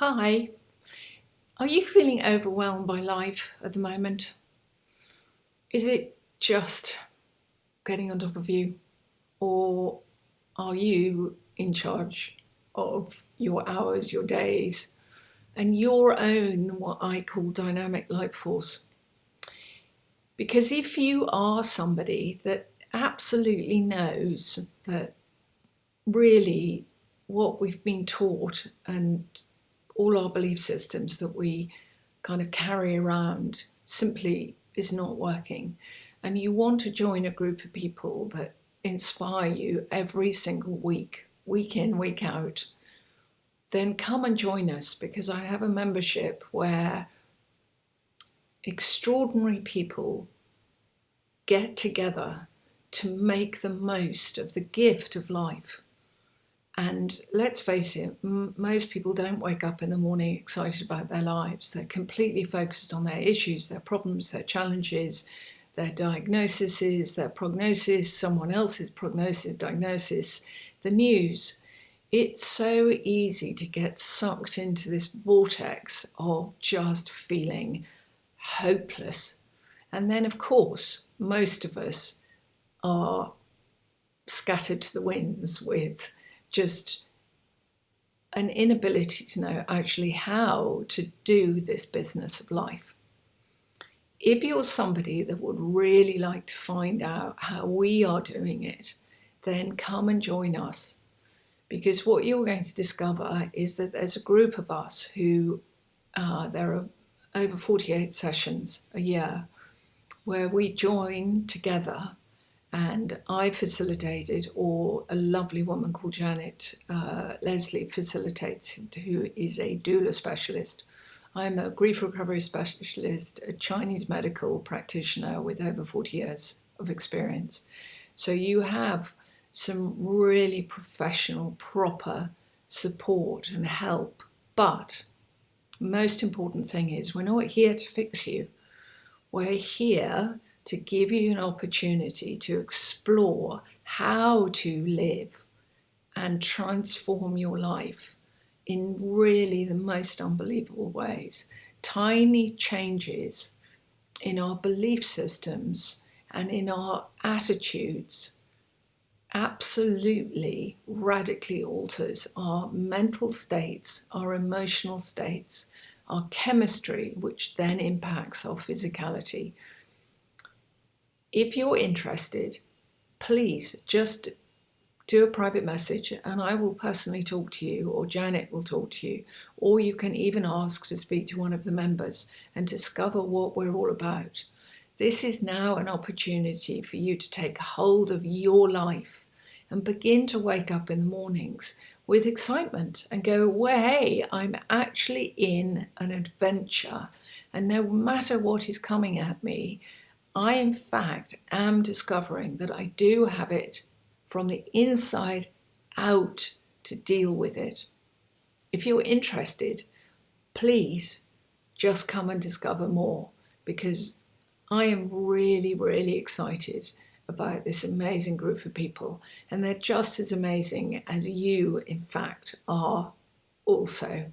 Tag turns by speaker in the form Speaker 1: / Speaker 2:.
Speaker 1: Hi, are you feeling overwhelmed by life at the moment? Is it just getting on top of you? Or are you in charge of your hours, your days, and your own, what I call dynamic life force? Because if you are somebody that absolutely knows that really what we've been taught and all our belief systems that we kind of carry around simply is not working, and you want to join a group of people that inspire you every single week, week in, week out, then come and join us, because I have a membership where extraordinary people get together to make the most of the gift of life. And let's face it, most people don't wake up in the morning excited about their lives. They're completely focused on their issues, their problems, their challenges, their diagnoses, their prognosis, someone else's prognosis, diagnosis, the news. It's so easy to get sucked into this vortex of just feeling hopeless. And then, of course, most of us are scattered to the winds with just an inability to know actually how to do this business of life. If you're somebody that would really like to find out how we are doing it, then come and join us. Because what you're going to discover is that there's a group of us who, there are over 48 sessions a year, where we join together, and I facilitated, or a lovely woman called Janet Leslie facilitated, who is a doula specialist. I'm a grief recovery specialist, a Chinese medical practitioner with over 40 years of experience. So you have some really professional, proper support and help. But most important thing is, we're not here to fix you. We're here to give you an opportunity to explore how to live and transform your life in really the most unbelievable ways. Tiny changes in our belief systems and in our attitudes absolutely radically alters our mental states, our emotional states, our chemistry, which then impacts our physicality. If you're interested, please just do a private message and I will personally talk to you, or Janet will talk to you, or you can even ask to speak to one of the members and discover what we're all about. This is now an opportunity for you to take hold of your life and begin to wake up in the mornings with excitement and go, well, hey, I'm actually in an adventure, and no matter what is coming at me, I in fact am discovering that I do have it from the inside out to deal with it. If you're interested, please just come and discover more, because I am really, really excited about this amazing group of people, and they're just as amazing as you, in fact, are also.